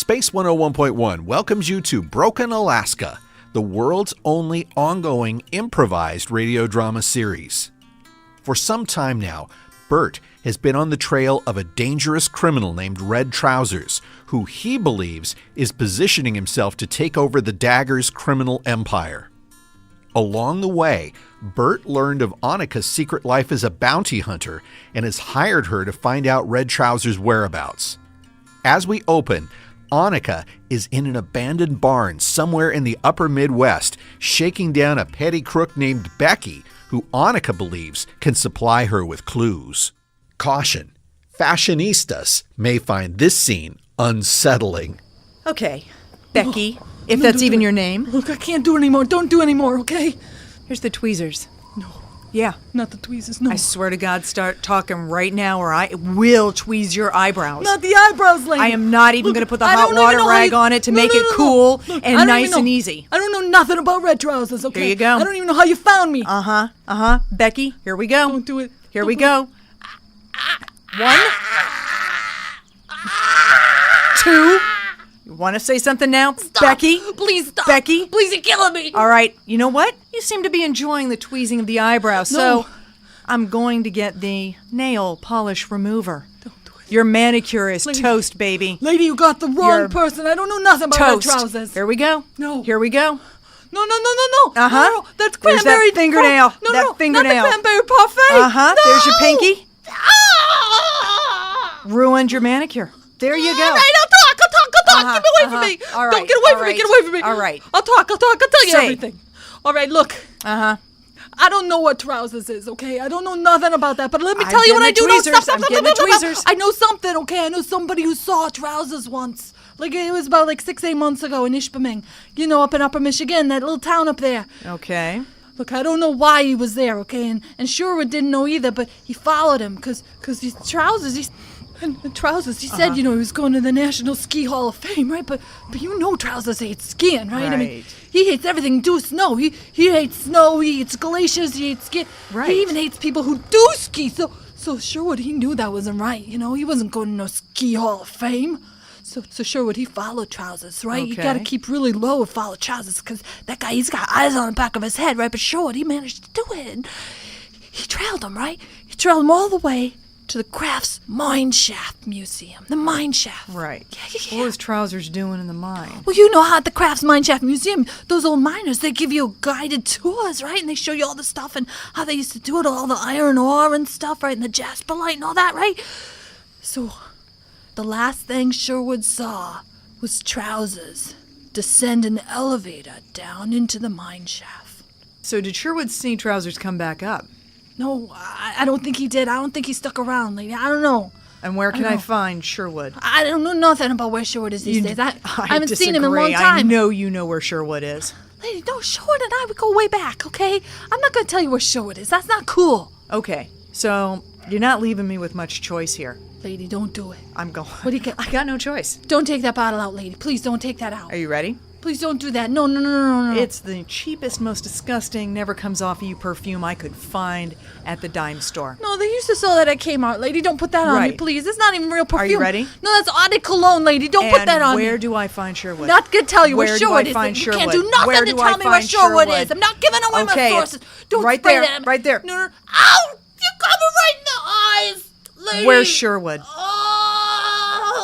Space 101.1 welcomes you to Broken Alaska, the world's only ongoing improvised radio drama series. For some time now, Bert has been on the trail of a dangerous criminal named Red Trousers, who he believes is positioning himself to take over the Dagger's criminal empire. Along the way, Bert learned of Anikah's secret life as a bounty hunter and has hired her to find out Red Trousers' whereabouts. As we open, Anikah is in an abandoned barn somewhere in the upper Midwest, shaking down a petty crook named Becky, who Anikah believes can supply her with clues. Caution, fashionistas may find this scene unsettling. Okay, Becky, if that's even your name. Look, I can't do it anymore. Don't do it anymore, okay? Here's the tweezers. No. Yeah. Not the tweezers, no. I swear to God, start talking right now or I will tweeze your eyebrows. Not the eyebrows, lady. I am not even going to put the hot water rag on it to make it cool and nice and easy. I don't know nothing about Red Trousers, okay? Here you go. I don't even know how you found me. Becky, here we go. Don't do it. Here we go. 1, 2. You want to say something now? Stop. Becky? Please stop. Becky? Please, you're killing me. All right. You know what? You seem to be enjoying the tweezing of the eyebrows, so I'm going to get the nail polish remover. Don't do it. Your manicure is toast, baby. Lady, you got the wrong person. I don't know nothing about Red Trousers. Here we go. No. Here we go. No. Uh-huh. No, that's There's cranberry. that fingernail. No, that fingernail. not the cranberry parfait. Uh-huh. No. There's your pinky. Ah! Ruined your manicure. There you go. All right, I'll talk. Get away from me. All right. Don't get away from me. Get away from me. All right. I'll talk. I'll tell you Say. everything. All right, look. Uh-huh. I don't know what Trousers is, okay? I don't know nothing about that, but let me I'm tell you what I getting do the know. tweezers. I'm getting the tweezers. I know something, okay? I know somebody who saw Trousers once. Like, it was about 6-8 months ago in Ishpeming. You know, up in Upper Michigan, that little town up there. Okay. Look, I don't know why he was there, okay? And Sherwood didn't know either, but he followed him, because these Trousers, he said, you know, he was going to the National Ski Hall of Fame, right? But you know Trousers hates skiing, right? I mean, he hates everything due snow. He hates snow, he hates glaciers, he hates ski. Right. He even hates people who do ski. So Sherwood, he knew that wasn't right, you know? He wasn't going to no Ski Hall of Fame. So Sherwood, he followed Trousers, right? Okay. You gotta keep really low and follow Trousers, because that guy, he's got eyes on the back of his head, right? But Sherwood, he managed to do it. And he trailed him, right? He trailed him all the way to the Crafts Mine Shaft Museum. The mine shaft. Right. Yeah. What was Trousers doing in the mine? Well, you know how at the Crafts Mine Shaft Museum, those old miners, they give you guided tours, right? And they show you all the stuff and how they used to do it, all the iron ore and stuff, right? And the jasperite and all that, right? So, the last thing Sherwood saw was Trousers descend an elevator down into the mine shaft. So did Sherwood see Trousers come back up? No, I don't think he did. I don't think he stuck around, lady. I don't know. And where can I find Sherwood? I don't know nothing about where Sherwood is these days. I haven't disagree. seen him in a long time. I know you know where Sherwood is. Lady, no, Sherwood and I would go way back, okay? I'm not going to tell you where Sherwood is. That's not cool. Okay, so you're not leaving me with much choice here. Lady, don't do it. I'm going. What do you get? I got no choice. Don't take that bottle out, lady. Please don't take that out. Are you ready? Please don't do that. No. It's the cheapest, most disgusting, never comes off of you perfume I could find at the dime store. No, they used to sell that at Kmart, lady. Don't put that on me, please. It's not even real perfume. Are you ready? No, that's Audie cologne, lady. Don't put that on me. Where do I find Sherwood? Not gonna tell you where Sherwood is. Find You Sherwood? can't do nothing Where to do tell I me where find Sherwood Sherwood? is. I'm not giving away my sources. Don't right spray there, that. right there. No. Ow! You got me right in the eyes, lady. Where's Sherwood? Oh,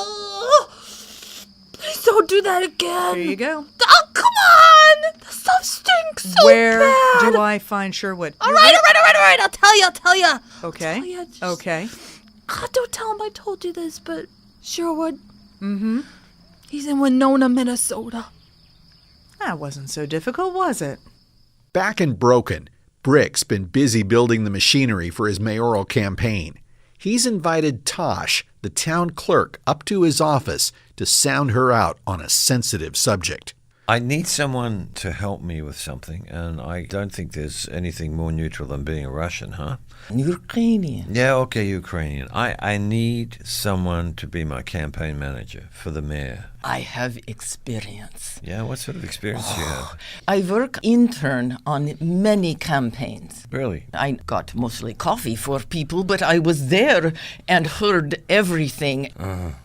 please don't do that again. There you go. Oh, come on! The stuff stinks so Where bad. do I find Sherwood? All right. I'll tell you. Okay. I'll tell you, just- Okay. God, don't tell him I told you this, but Sherwood. Mm-hmm. He's in Winona, Minnesota. That wasn't so difficult, was it? Back in Broken, Brick's been busy building the machinery for his mayoral campaign. He's invited Tosh, the town clerk, up to his office to sound her out on a sensitive subject. I need someone to help me with something, and I don't think there's anything more neutral than being a Russian, huh? Ukrainian. Yeah, okay, Ukrainian. I need someone to be my campaign manager for the mayor. I have experience. Yeah, what sort of experience do you have? I work intern on many campaigns. Really? I got mostly coffee for people, but I was there and heard everything.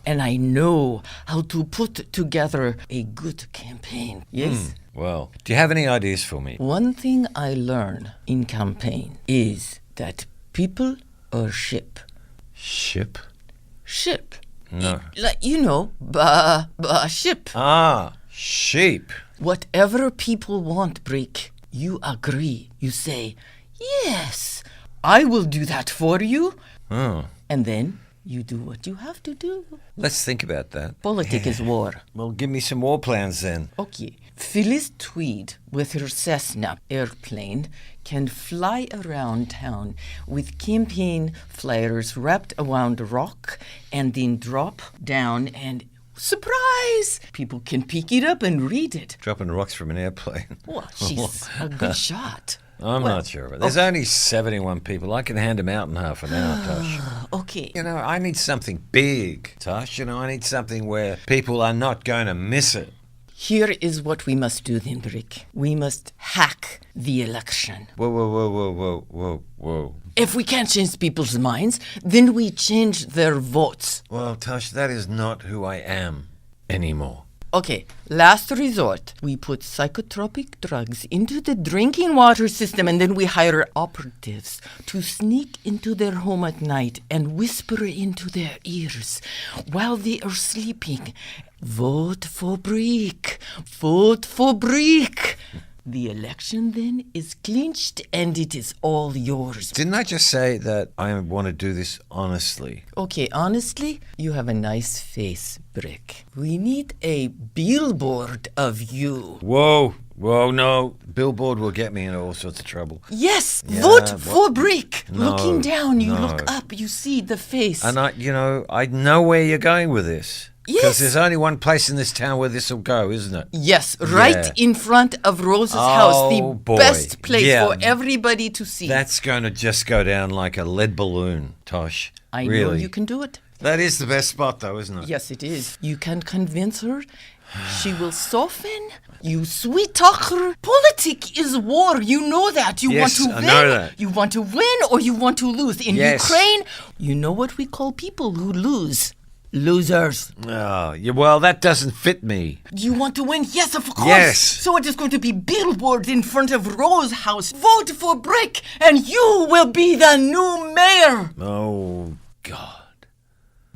And I know how to put together a good campaign. Yes? Well, do you have any ideas for me? One thing I learned in campaign is that people are ship. Ship? Ship. No. Like, ship. Ah, sheep. Whatever people want, Brick, you agree. You say, yes, I will do that for you. Oh. And then you do what you have to do. Let's think about that. Politics is war. Well, give me some war plans then. Okay. Phyllis Tweed, with her Cessna airplane, can fly around town with campaign flyers wrapped around a rock and then drop down and surprise! People can pick it up and read it. Dropping rocks from an airplane. Well, she's a good shot. I'm not sure. But there's only 71 people. I can hand them out in half an hour, Tosh. Okay. You know, I need something big, Tosh. You know, I need something where people are not going to miss it. Here is what we must do then, Brick. We must hack the election. Whoa. If we can't change people's minds, then we change their votes. Well, Tosh, that is not who I am anymore. Okay, last resort. We put psychotropic drugs into the drinking water system and then we hire operatives to sneak into their home at night and whisper into their ears while they are sleeping. Vote for Brick. Vote for Brick. The election then is clinched and it is all yours. Didn't I just say that I want to do this honestly? Okay, honestly, you have a nice face, Brick. We need a billboard of you. Whoa, no. Billboard will get me into all sorts of trouble. Yes, Yeah, vote for Brick. No, Looking down, you no. look up, you see the face. And I know where you're going with this. Yes. Because there's only one place in this town where this will go, isn't it? Yes, right Yeah. in front of Rose's house, the boy. best place Yeah. for everybody to see. That's going to just go down like a lead balloon, Tosh. I really. know you can do it. That is the best spot, though, isn't it? Yes, it is. You can convince her. She will soften. You sweet talk her. Politics is war. You know that. You Yes, want to I win. know that. You want to win or you want to lose. In Yes. Ukraine, you know what we call people who lose. Losers. Oh, yeah, well, that doesn't fit me. You want to win? Yes, of course. Yes. So it is going to be billboard in front of Rose House. Vote for Brick, and you will be the new mayor. Oh, God.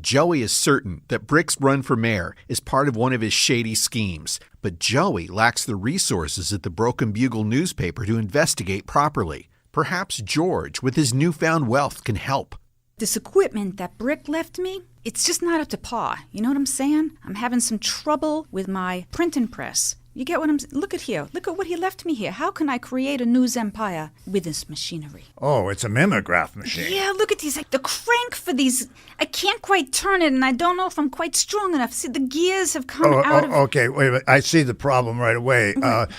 Joey is certain that Brick's run for mayor is part of one of his shady schemes, but Joey lacks the resources at the Broken Bugle newspaper to investigate properly. Perhaps George, with his newfound wealth, can help. This equipment that Brick left me, it's just not up to par. You know what I'm saying? I'm having some trouble with my printing press. You get what I'm saying? Look at here. Look at what he left me here. How can I create a news empire with this machinery? Oh, it's a mimeograph machine. Yeah, look at these. Like, the crank for these, I can't quite turn it, and I don't know if I'm quite strong enough. See, the gears have come out of... Okay, wait a minute. I see the problem right away.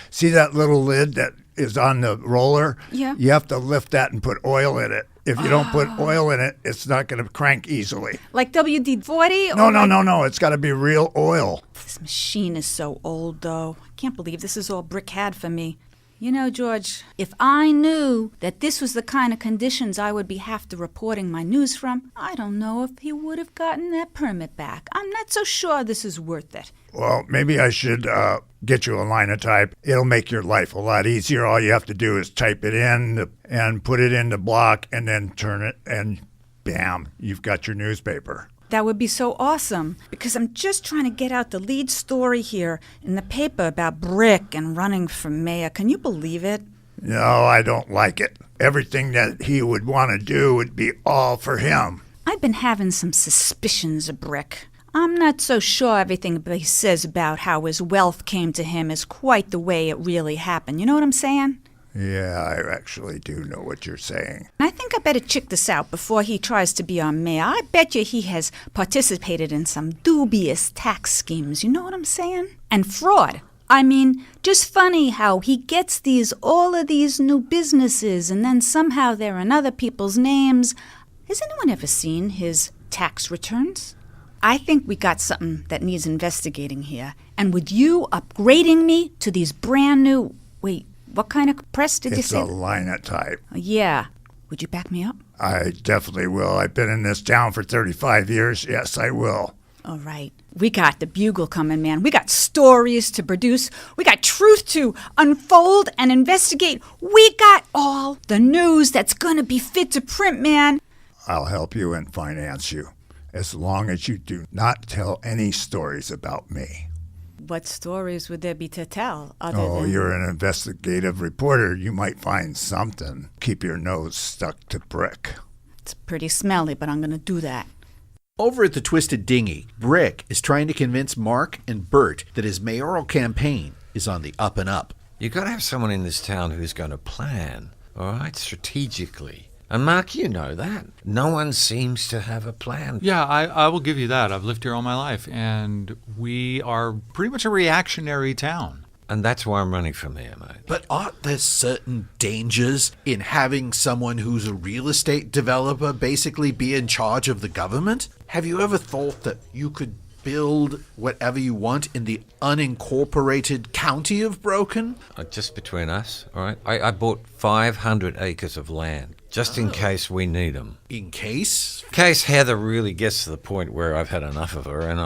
See that little lid that is on the roller? Yeah. You have to lift that and put oil in it. If you don't put oil in it, it's not going to crank easily. Like WD-40? No. It's got to be real oil. This machine is so old, though. I can't believe this is all Brick had for me. You know, George, if I knew that this was the kind of conditions I would be after reporting my news from, I don't know if he would have gotten that permit back. I'm not so sure this is worth it. Well, maybe I should get you a linotype. It'll make your life a lot easier. All you have to do is type it in and put it into block and then turn it, and bam, you've got your newspaper. That would be so awesome, because I'm just trying to get out the lead story here in the paper about Brick and running for mayor. Can you believe it? No, I don't like it. Everything that he would want to do would be all for him. I've been having some suspicions of Brick. I'm not so sure everything he says about how his wealth came to him is quite the way it really happened. You know what I'm saying? Yeah, I actually do know what you're saying. I think I better check this out before he tries to be our mayor. I bet you he has participated in some dubious tax schemes. You know what I'm saying? And fraud. I mean, just funny how he gets all of these new businesses and then somehow they're in other people's names. Has anyone ever seen his tax returns? I think we got something that needs investigating here. And with you upgrading me to these brand new... Wait, what kind of press did you say? It's a linotype. Yeah. Would you back me up? I definitely will. I've been in this town for 35 years. Yes, I will. All right. We got the bugle coming, man. We got stories to produce. We got truth to unfold and investigate. We got all the news that's going to be fit to print, man. I'll help you and finance you, as long as you do not tell any stories about me. What stories would there be to tell other than... You're an investigative reporter. You might find something. Keep your nose stuck to Brick. It's pretty smelly, but I'm going to do that. Over at the Twisted Dinghy, Brick is trying to convince Mark and Bert that his mayoral campaign is on the up and up. You got to have someone in this town who's going to plan, all right, strategically. And Mark, you know that. No one seems to have a plan. Yeah, I will give you that. I've lived here all my life, and we are pretty much a reactionary town. And that's why I'm running for mayor, mate. But aren't there certain dangers in having someone who's a real estate developer basically be in charge of the government? Have you ever thought that you could build whatever you want in the unincorporated county of Broken? Just between us, all right? I bought 500 acres of land, just in case we need them. In case? In case Heather really gets to the point where I've had enough of her, and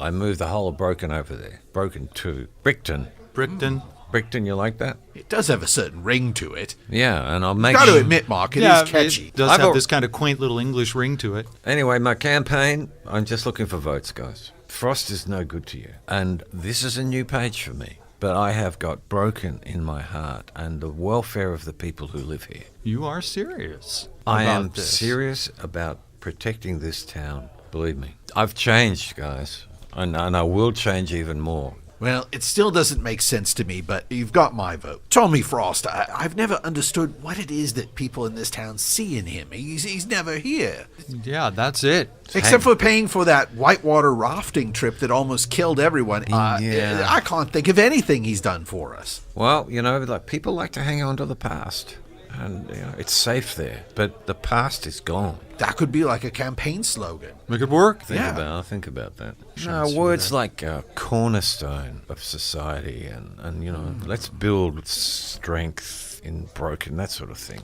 I move the whole of Broken over there. Broken to Brickton. Brickton, you like that? It does have a certain ring to it. Yeah, and I'll make Got to admit, Mark, it is catchy. It does have this kind of quaint little English ring to it. Anyway, my campaign, I'm just looking for votes, guys. Frost is no good to you. And this is a new page for me. But I have got Broken in my heart and the welfare of the people who live here. You are serious I about am this. serious about protecting this town. Believe me. I've changed, guys. And I will change even more. Well, it still doesn't make sense to me, but you've got my vote. Tommy Frost, I've never understood what it is that people in this town see in him. He's never here. Yeah, that's it. Except for paying for that whitewater rafting trip that almost killed everyone. Yeah. I can't think of anything he's done for us. Well, like people like to hang on to the past. And it's safe there. But the past is gone. That could be like a campaign slogan. Make it work. I'll think about that. No, words like a cornerstone of society and let's build strength in Broken, that sort of thing.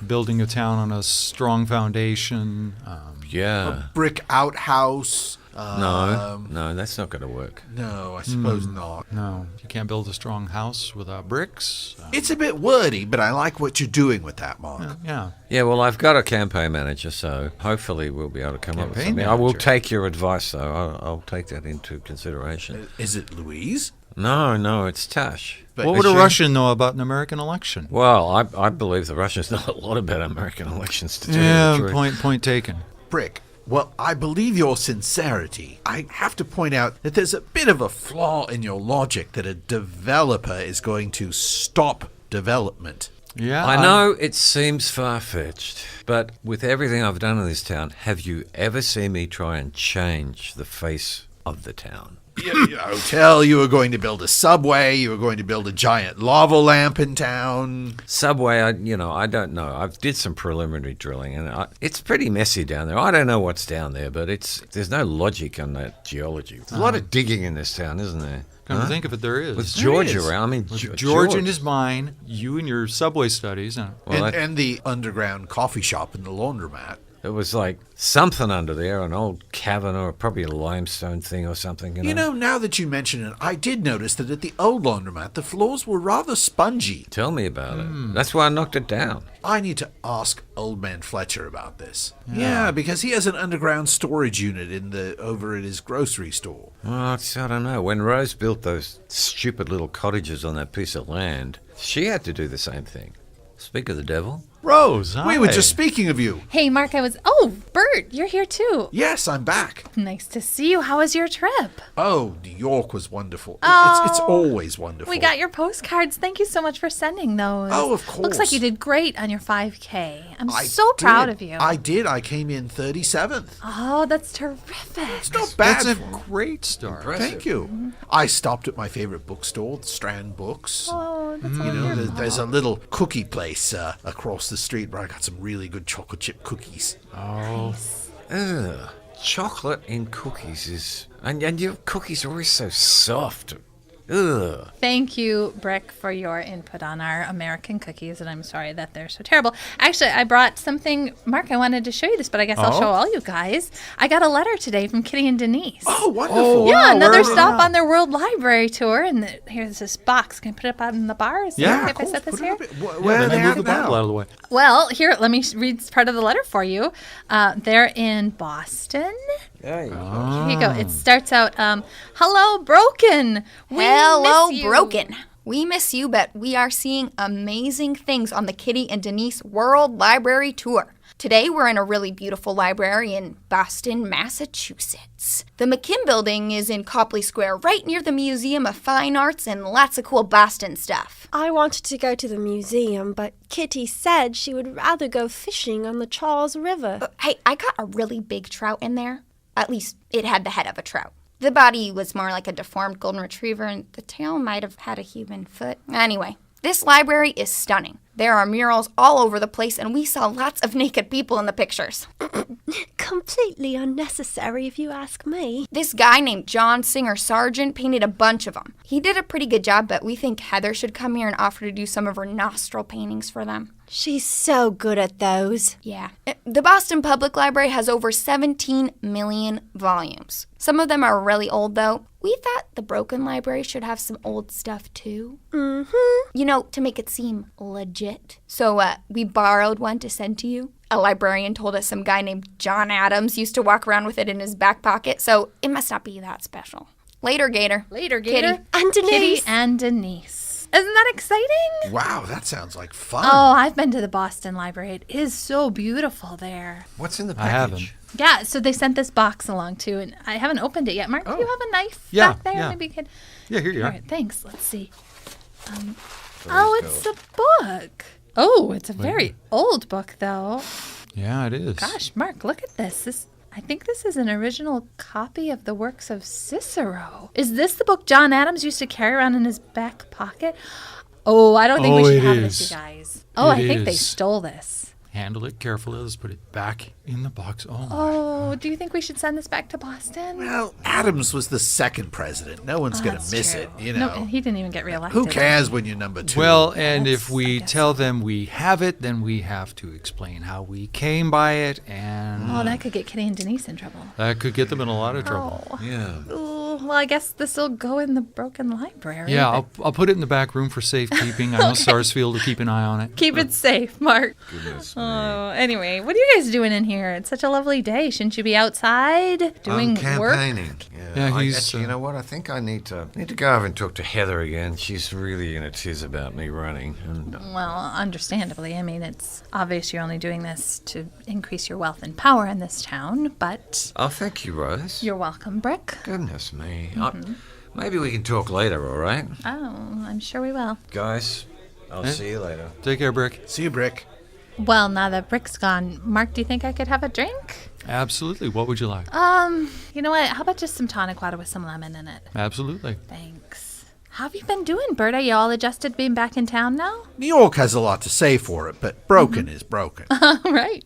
Building a town on a strong foundation. Yeah. A brick outhouse. No, that's not going to work. No, I suppose not. No, you can't build a strong house without bricks. It's a bit wordy, but I like what you're doing with that, Mark. Yeah. Yeah, well, I've got a campaign manager, so hopefully we'll be able to come up with Campaign something. I will manager. take your advice, though. I'll take that into consideration. Is it Louise? No, it's Tosh. But What would a Russian know about an American election? Well, I believe the Russians know a lot about American elections, to tell you the truth. Point taken. Brick, well, I believe your sincerity. I have to point out that there's a bit of a flaw in your logic that a developer is going to stop development. Yeah, I know it seems far-fetched, but with everything I've done in this town, have you ever seen me try and change the face of the town? A hotel, you were going to build a subway, you were going to build a giant lava lamp in town. Subway, I don't know. I did some preliminary drilling, and it's pretty messy down there. I don't know what's down there, but there's no logic on that geology. There's a lot of digging in this town, isn't there? Come to think of it, there is. With George There is. around, I mean, With George George in his mind, you and your subway studies. And the underground coffee shop and the laundromat. It was like something under there, an old cavern or probably a limestone thing or something. You know, now that you mention it, I did notice that at the old laundromat, the floors were rather spongy. Tell me about it. That's why I knocked it down. I need to ask Old Man Fletcher about this. Yeah, because he has an underground storage unit over at his grocery store. Well, I don't know. When Rose built those stupid little cottages on that piece of land, she had to do the same thing. Speak of the devil. Rose, hi. We were just speaking of you. Hey, Mark, Oh, Bert, you're here too. Yes, I'm back. Nice to see you. How was your trip? Oh, New York was wonderful. Oh, It's always wonderful. We got your postcards. Thank you so much for sending those. Oh, of course. Looks like you did great on your 5K. I'm I so proud did. of you. I did. I came in 37th. Oh, that's terrific. It's not bad. That's a for- great start. Thank you. I stopped at my favorite bookstore, Strand Books. Oh, that's You know, wonderful. there's a little cookie place across the street where I got some really good chocolate chip cookies. Oh, Ugh. Chocolate in cookies is... And your cookies are always so soft. Ugh. Thank you, Brick, for your input on our American cookies, and I'm sorry that they're so terrible. Actually, I brought something. Mark, I wanted to show you this, but I guess I'll show all you guys. I got a letter today from Kitty and Denise. Oh, wonderful. Yeah, wow, another where are they stop now? on their World Library tour, and here's this box. Can I put it up out in the bar? Is it Yeah, okay of if I set this Put it here? up in- yeah, Where are then they move at the Bible out now? of the way. Well, here, let me read part of the letter for you. They're in Boston. There you go. Here you go. It starts out, hello, Broken. We Hello, miss you. Broken. We miss you, but we are seeing amazing things on the Kitty and Denise World Library Tour. Today, we're in a really beautiful library in Boston, Massachusetts. The McKim Building is in Copley Square, right near the Museum of Fine Arts, and lots of cool Boston stuff. I wanted to go to the museum, but Kitty said she would rather go fishing on the Charles River. Hey, I caught a really big trout in there. At least, it had the head of a trout. The body was more like a deformed golden retriever, and the tail might have had a human foot. Anyway, this library is stunning. There are murals all over the place, and we saw lots of naked people in the pictures. Completely unnecessary, if you ask me. This guy named John Singer Sargent painted a bunch of them. He did a pretty good job, but we think Heather should come here and offer to do some of her nostril paintings for them. She's so good at those. Yeah. The Boston Public Library has over 17 million volumes. Some of them are really old, though. We thought the Broken Library should have some old stuff, too. Mm-hmm. You know, to make it seem legit. So, we borrowed one to send to you. A librarian told us some guy named John Adams used to walk around with it in his back pocket, so it must not be that special. Later, Gator. Later, Gator. Kitty. And Denise. Kitty and Denise. Isn't that exciting? Wow, that sounds like fun. Oh, I've been to the Boston Library. It is so beautiful there. What's in the I haven't. package? Yeah, so they sent this box along too, and I haven't opened it yet. Mark, do you have a knife Yeah, back there? yeah. Maybe you could. Yeah, here you All are. right, thanks. Let's see. Please It's go. a book. Oh, it's a very old book, though. Yeah, it is. Gosh, Mark, look at this. I think this is an original copy of the works of Cicero. Is this the book John Adams used to carry around in his back pocket? Oh, I don't think we Oh, should it have is. this, you guys. Oh, It I think they is. stole this. Handle it carefully. Let's put it back in the box. Oh, my. Oh, do you think we should send this back to Boston? Well, Adams was the second president. No one's going to That's miss true. it, you No, know. and he didn't even get reelected. Who cares when you're number 2? Well, and That's- if we I guess. tell them we have it, then we have to explain how we came by it, and Oh, that could get Kitty and Denise in trouble. that could get them in a lot of trouble. Oh. Yeah. Ooh, well, I guess this will go in the Broken Library. Yeah, but I'll put it in the back room for safekeeping. I know Sarsfield will keep an eye on it. keep it safe, Mark. Goodness me. Oh, anyway, what are you guys doing in here? It's such a lovely day. Shouldn't you be outside doing I'm work? campaigning. Yeah, I he's, actually, you know what? I think I need to go over and talk to Heather again. She's really in a tiz about me running. And Well, understandably. I mean, it's obvious you're only doing this to increase your wealth and power in this town, but oh, thank you, Rose. you're welcome, Brick. Goodness me. Mm-hmm. Maybe we can talk later, all right? Oh, I'm sure we will. Guys, I'll Eh? see you later. Take care, Brick. See you, Brick. Well, now that Brick's gone, Mark, do you think I could have a drink? Absolutely. What would you like? You know what? How about just some tonic water with some lemon in it? Absolutely. Thanks. How have you been doing, Bert? Are you all adjusted being back in town now? New York has a lot to say for it, but broken is broken. Right.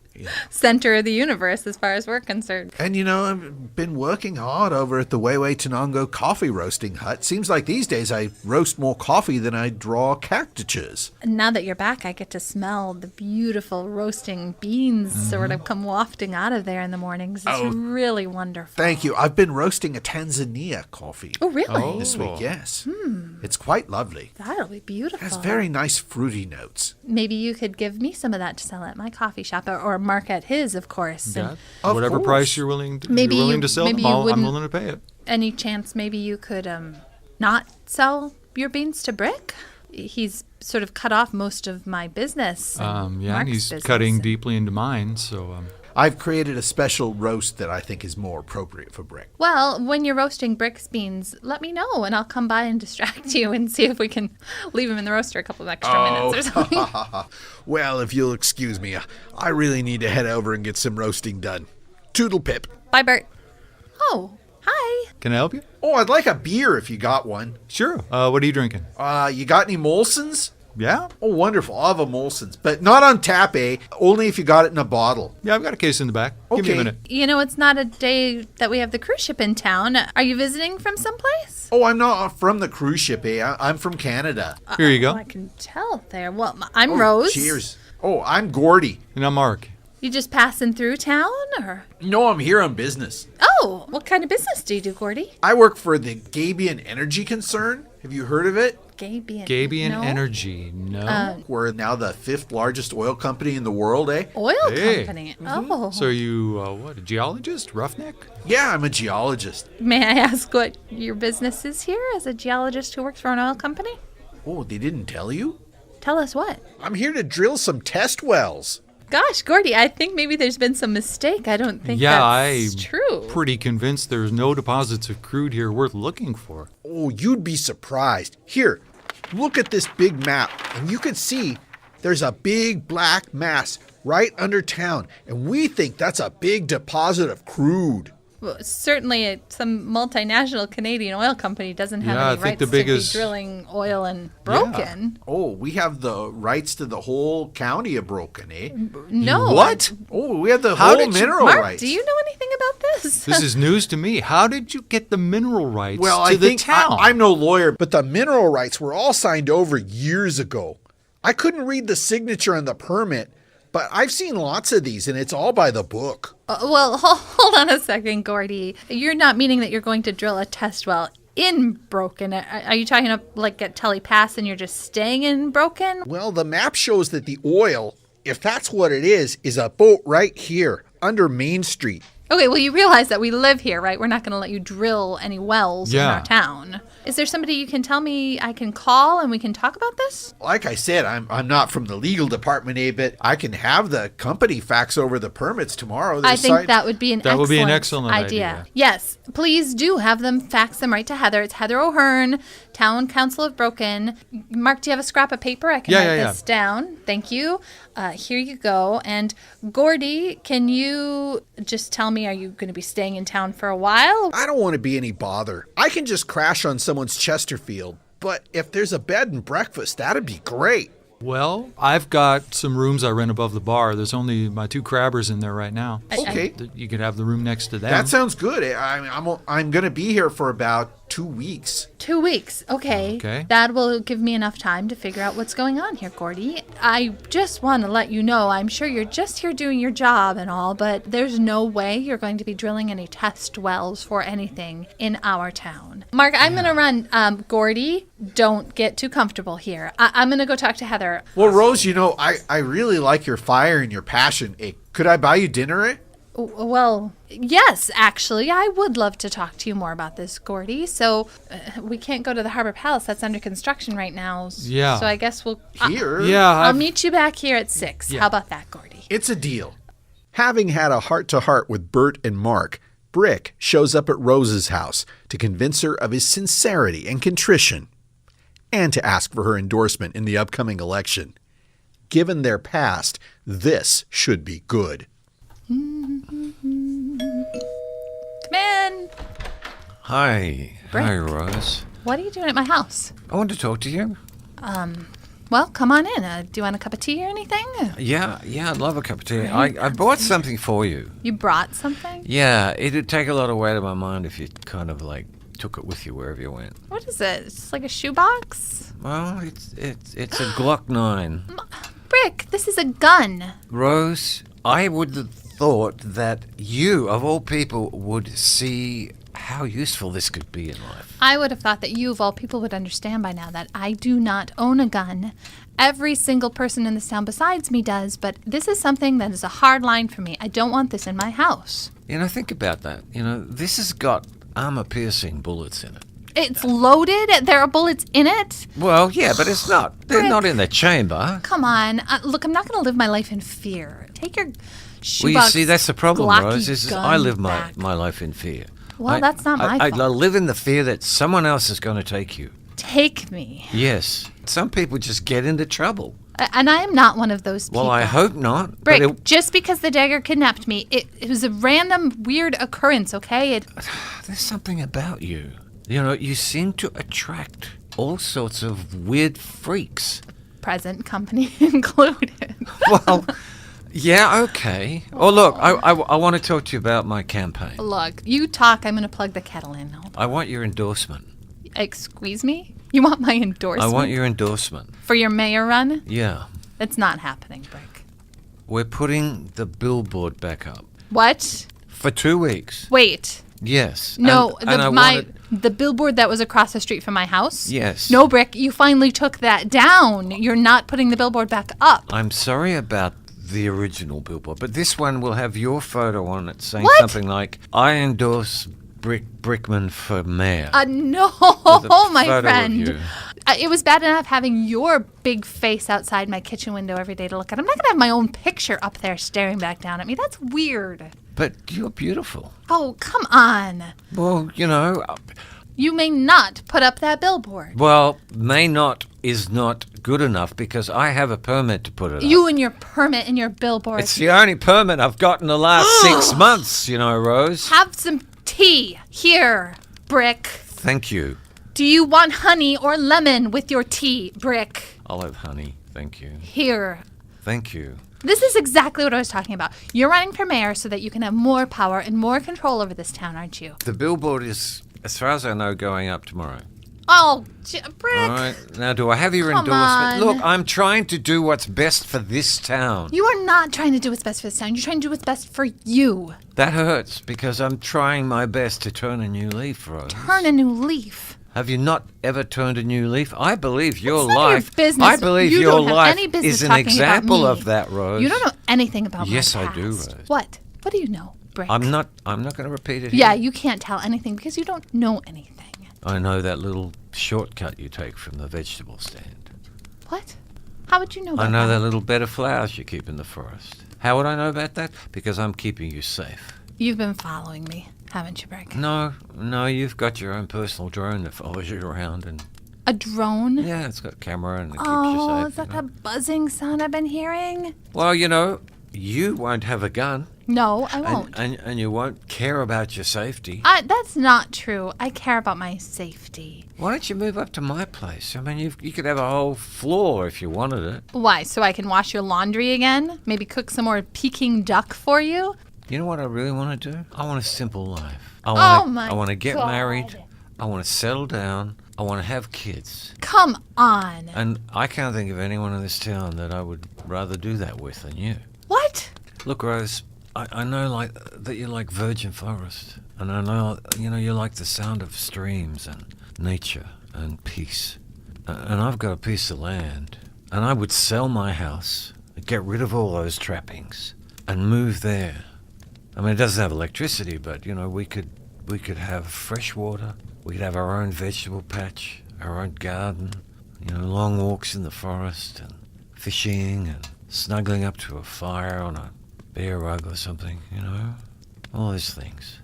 Center of the universe as far as we're concerned. And you know, I've been working hard over at the Weiwei Tenango coffee roasting hut. Seems like these days I roast more coffee than I draw caricatures. Now that you're back, I get to smell the beautiful roasting beans sort of come wafting out of there in the mornings. It's really wonderful. Thank you. I've been roasting a Tanzania coffee Oh, really? this week, yes. It's quite lovely. That'll be It beautiful. has very nice fruity notes. Maybe you could give me some of that to sell at my coffee shop, or Mark at his, of course. And Yeah. Of Whatever course. price you're willing to, Maybe you're willing you- to sell maybe them, you I'm wouldn't- willing to pay it. any chance maybe you could not sell your beans to Brick? he's sort of cut off most of my business. And Mark's he's business. cutting deeply into mine, so I've created a special roast that I think is more appropriate for Brick. Well, when you're roasting Brick's beans, let me know, and I'll come by and distract you and see if we can leave him in the roaster a couple of extra minutes or something. Well, if you'll excuse me, I really need to head over and get some roasting done. Toodle pip. Bye, Bert. Oh, hi. can I help you? Oh, I'd like a beer if you got one. Sure. What are you drinking? You got any Molsons? Yeah? Oh, wonderful. I'll have a Molson's, but not on tap, eh? Only if you got it in a bottle. Yeah, I've got a case in the back. Give me a Okay. minute. You know, it's not a day that we have the cruise ship in town. Are you visiting from someplace? Oh, I'm not from the cruise ship, eh? I'm from Canada. Here you go. I can tell there. Well, I'm Rose. Cheers. Oh, I'm Gordy. And I'm Mark. You just passing through town, or? No, I'm here on business. Oh, what kind of business do you do, Gordy? I work for the Gabian Energy Concern. Have you heard of it? Gabian no? Energy. No. We're now the 5th largest oil company in the world, eh? Oil Hey. company. Oh. So are you, what, a geologist? Roughneck? Yeah, I'm a geologist. May I ask what your business is here as a geologist who works for an oil company? Oh, they didn't tell you? Tell us what. I'm here to drill some test wells. Gosh, Gordy, I think maybe there's been some mistake. I don't think Yeah, that's I'm true. pretty convinced there's no deposits of crude here worth looking for. Oh, you'd be surprised. Here, look at this big map, and you can see there's a big black mass right under town, and we think that's a big deposit of crude. Well, certainly, some multinational Canadian oil company doesn't have Yeah, I any think rights the to biggest- be drilling oil in Broken. Oh, we have the rights to the whole county of Broken, eh? No. What? Oh, we have the How whole did you- mineral Mark, rights. do you know anything about this? This is news to me. How did you get the mineral rights Well, to I the think town? I'm no lawyer, but the mineral rights were all signed over years ago. I couldn't read the signature on the permit, but I've seen lots of these, and it's all by the book. Well, hold on a second, Gordy. You're not meaning that you're going to drill a test well in Broken. Are you talking about like at Tully Pass and you're just staying in Broken? Well, the map shows that the oil, if that's what it is a boat right here under Main Street. Okay, well, you realize that we live here, right? We're not going to let you drill any wells in Yeah. our town. Is there somebody you can tell me I can call and we can talk about this? Like I said, I'm not from the legal department, but I can have the company fax over the permits tomorrow. I think that would be an That would be an excellent idea. Yes, please do have them fax them right to Heather. It's Heather O'Hearn, Town Council of Broken. Mark, do you have a scrap of paper? I can write this down. Thank you. Here you go. And Gordy, can you just tell me, are you going to be staying in town for a while? I don't want to be any bother. I can just crash on someone's Chesterfield, but if there's a bed and breakfast, that'd be great. Well, I've got some rooms I rent above the bar. There's only my 2 crabbers in there right now. Okay. You could have the room next to them. That sounds good. I'm going to be here for about 2 weeks. 2 weeks. Okay. Okay. That will give me enough time to figure out what's going on here, Gordy. I just want to let you know, I'm sure you're just here doing your job and all, but there's no way you're going to be drilling any test wells for anything in our town. Mark, I'm going to run. Gordy, don't get too comfortable here. I'm going to go talk to Heather. Well, Rose, I really like your fire and your passion. Hey, could I buy you dinner? Eh? Well, yes, actually, I would love to talk to you more about this, Gordy. So we can't go to the Harbor Palace. That's under construction right now. Yeah. So I guess we'll... Here? Yeah, I'll meet you back here at 6. Yeah. How about that, Gordy? It's a deal. Having had a heart-to-heart with Bert and Mark, Brick shows up at Rose's house to convince her of his sincerity and contrition, and to ask for her endorsement in the upcoming election. Given their past, this should be good. Come in. Hi. Brick. Hi, Rose. What are you doing at my house? I want to talk to you. Well, come on in. Do you want a cup of tea or anything? Yeah, I'd love a cup of tea. I bought something for you. You brought something? Yeah, it'd take a lot of weight of my mind if you kind of like took it with you wherever you went. What is it? It's like a shoebox? Well, it's a Glock 9. Brick, this is a gun. Rose, I would have thought that you, of all people, would see how useful this could be in life. I would have thought that you, of all people, would understand by now that I do not own a gun. Every single person in this town besides me does, but this is something that is a hard line for me. I don't want this in my house. Think about that. This has got armor-piercing bullets in it. It's loaded? There are bullets in it? Well, yeah, but it's not. They're not in the chamber. Come on. Look, I'm not going to live my life in fear. Take your shoebox. Well, you see, that's the problem, Glocky Rose. Is gun I live back. my life in fear. Well, that's not my I fault. live in the fear that someone else is going to take you. Take me. Yes. Some people just get into trouble. And I am not one of those people. Well, I hope not. Brick, just because the dagger kidnapped me, it was a random, weird occurrence, okay? There's something about you. You know, you seem to attract all sorts of weird freaks. Present company included. Well, yeah, okay. Oh, look, I want to talk to you about my campaign. Look, you talk, I'm going to plug the kettle in. I want your endorsement. Excuse me? You want my endorsement? I want your endorsement. For your mayor run? Yeah. It's not happening, Brick. We're putting the billboard back up. What? For 2 weeks. Wait. Yes. No, and the billboard that was across the street from my house? Yes. No, Brick, you finally took that down. You're not putting the billboard back up. I'm sorry about the original billboard, but this one will have your photo on it saying What? something like, I endorse Brickman for mayor. No, With a my photo of friend. you. It was bad enough having your big face outside my kitchen window every day to look at. I'm not going to have my own picture up there staring back down at me. That's weird. But you're beautiful. Oh, come on. Well, you know, You may not put up that billboard. well, may not is not good enough because I have a permit to put it up. You and your permit and your billboard. It's the only permit I've got in the last 6 months, you know, Rose. Have some tea. Here, Brick. Thank you. Do you want honey or lemon with your tea, Brick? I'll have honey. Thank you. Here. Thank you. This is exactly what I was talking about. You're running for mayor so that you can have more power and more control over this town, aren't you? The billboard is, as far as I know, going up tomorrow. Oh, Brick. All right. Now, do I have your Come endorsement? on. Look, I'm trying to do what's best for this town. You are not trying to do what's best for this town. You're trying to do what's best for you. That hurts because I'm trying my best to turn a new leaf, Rose. Turn a new leaf. Have you not ever turned a new leaf? I believe your It's none of your life. business. I believe You your don't have life any business is an talking about example me. of that, Rose. You don't know anything about Yes, my I past. do, Rose. What? What do you know, Brick? I'm not going to repeat it. Yeah, here. you can't tell anything because you don't know anything. I know that little shortcut you take from the vegetable stand. What? How would you know about I know that little bed of flowers you keep in the forest. How would I know about that? Because I'm keeping you safe. You've been following me, haven't you, Brick? No, you've got your own personal drone that follows you around, and A drone? yeah, it's got camera and it keeps you Oh, safe. is that you know. that buzzing sound I've been hearing? Well, you know, you won't have a gun, No, I won't. and you won't care about your safety. That's not true. I care about my safety. Why don't you move up to my place? I mean, you could have a whole floor if you wanted it. Why? So I can wash your laundry again? Maybe cook some more Peking duck for you? You know what I really want to do? I want a simple life. Oh, I want to my get God. married. I want to settle down. I want to have kids. Come on. And I can't think of anyone in this town that I would rather do that with than you. What? Look, Rose, I know that you like virgin forest. And I know, you like the sound of streams and nature and peace. And I've got a piece of land. And I would sell my house, get rid of all those trappings, and move there. I mean, it doesn't have electricity, but, we could have fresh water. We could have our own vegetable patch, our own garden, long walks in the forest and fishing and snuggling up to a fire on a bear rug or something, all those things.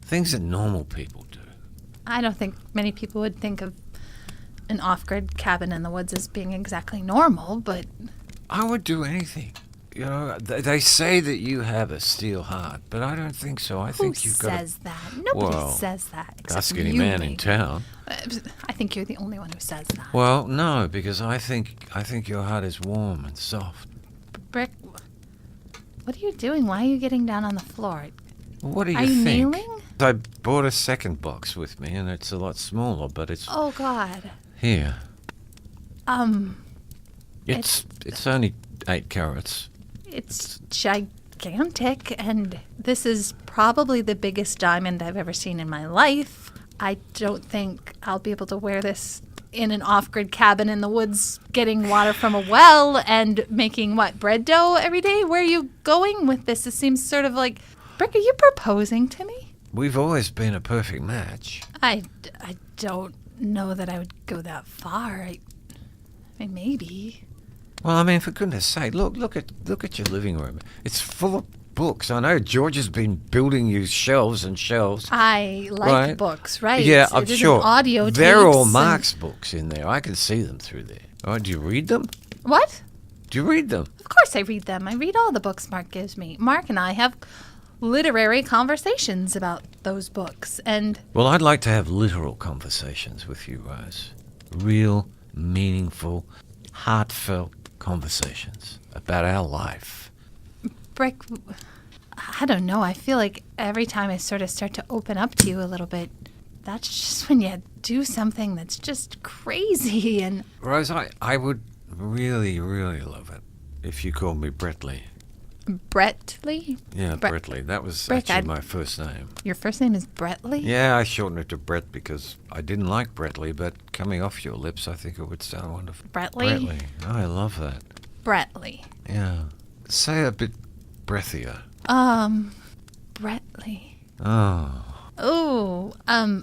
Things that normal people do. I don't think many people would think of an off-grid cabin in the woods as being exactly normal, but... I would do anything. They say that you have a steel heart, but I don't think so. I think you've got Who says that? Nobody says that. Except skinny you, man maybe. in town. I think you're the only one who says that. Well, no, because I think your heart is warm and soft. Brick, what are you doing? Why are you getting down on the floor? What do you Are you think? kneeling? I bought a second box with me, and it's a lot smaller, but it's Oh, God. here. It's It's only 8 carats. It's gigantic, and this is probably the biggest diamond I've ever seen in my life. I don't think I'll be able to wear this in an off-grid cabin in the woods, getting water from a well and making, bread dough every day? Where are you going with this? It seems sort of like... Brick, are you proposing to me? we've always been a perfect match. I don't know that I would go that far. I mean, maybe. Well, I mean, for goodness sake, look at your living room. It's full of books. I know George has been building you shelves and shelves. I like Right. books, right? Yeah, I'm It isn't sure. audio They're tapes all and- Mark's books in there. I can see them through there. Oh, do you read them? What? Do you read them? Of course I read them. I read all the books Mark gives me. Mark and I have literary conversations about those books, and Well, I'd like to have literal conversations with you, Rose. Real, meaningful, heartfelt conversations about our life. Brick, I don't know. I feel like every time I sort of start to open up to you a little bit, that's just when you do something that's just crazy. And Rose, I would really, really love it if you called me Brettley. Brettley? Yeah, Bre- Brettley. That was Brick, actually I'd- my first name. Your first name is Brettley? Yeah, I shortened it to Brett because I didn't like Brettley, but coming off your lips, I think it would sound wonderful. Brettley? Brettley. Oh, I love that. Brettley. Yeah. Say a bit breathier. Brettley. Oh. Oh,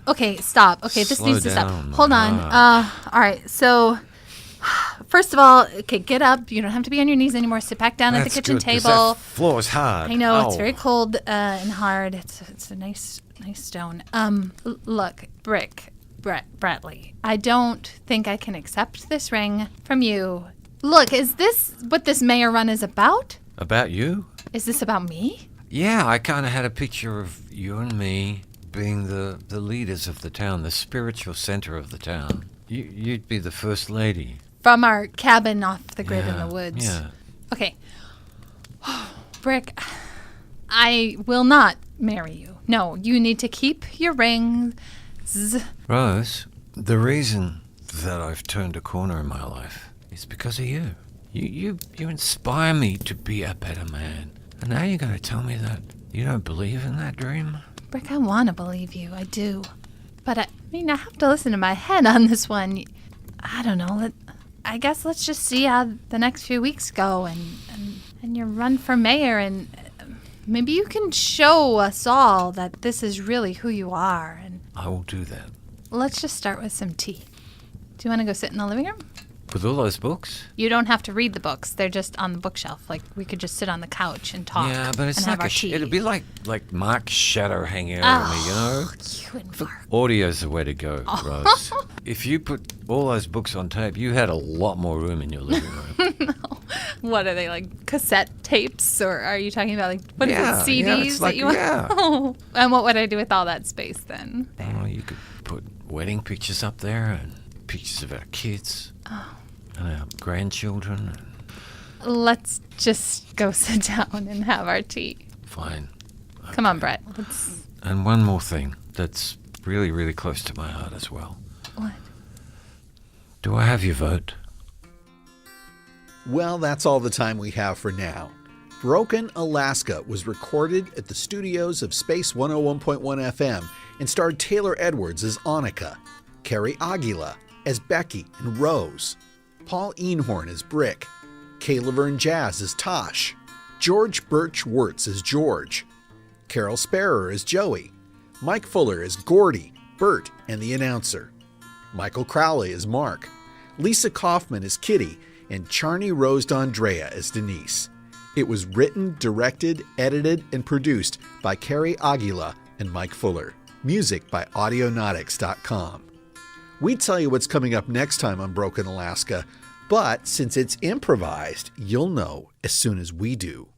okay, stop. Okay, this Slow needs to down, stop. Hold on. All right, so first of all, okay, get up. You don't have to be on your knees anymore. Sit back down at the That's kitchen good, 'cause table. That floor's hard. I know, it's Ow. very cold and hard. It's a nice stone. Look, Bradley, I don't think I can accept this ring from you. Look, is this what this mayor run is about? About you? Is this about me? Yeah, I kind of had a picture of you and me being the leaders of the town, the spiritual center of the town. You'd be the first lady. From our cabin off the grid in Yeah, the woods. Yeah. Okay. Brick, I will not marry you. No, you need to keep your ring. Rose, the reason that I've turned a corner in my life is because of you. You inspire me to be a better man. And now you're going to tell me that you don't believe in that dream? Brick, I want to believe you. I do. But I have to listen to my head on this one. I don't know. I guess let's just see how the next few weeks go and your run for mayor, and maybe you can show us all that this is really who you are. And I will do that. let's just start with some tea. Do you want to go sit in the living room? With all those books? You don't have to read the books. They're just on the bookshelf. Like, we could just sit on the couch and talk. Yeah, but it's and like have our tea. it'd be like Mark's shadow hanging over me, you know? You and Mark. Audio's the way to go, Rose. If you put all those books on tape, you had a lot more room in your living room. What are they, like cassette tapes, or are you talking about like what is Yeah, it, CDs yeah, it's that like- you want? yeah. Oh, and what would I do with all that space then? Oh, you could put wedding pictures up there and pictures of our kids and our grandchildren. Let's just go sit down and have our tea. Fine. Come on, Brett. Let's. And one more thing that's really, really close to my heart as well. What? Do I have your vote? Well, that's all the time we have for now. Broken Alaska was recorded at the studios of Space 101.1 FM and starred Taylor Edwards as Anikah, Carrie Aguila as Becky and Rose, Paul Einhorn as Brick, Kayla Vern Jazz as Tosh, George Birch Wirtz as George, Carol Sparrow as Joey, Mike Fuller as Gordy, Bert, and the announcer, Michael Crowley as Mark, Lisa Kaufman as Kitty, and Charney Rose D'Andrea as Denise. It was written, directed, edited, and produced by Carrie Aguila and Mike Fuller. Music by Audionautics.com. We tell you what's coming up next time on Broken Alaska, but since it's improvised, you'll know as soon as we do.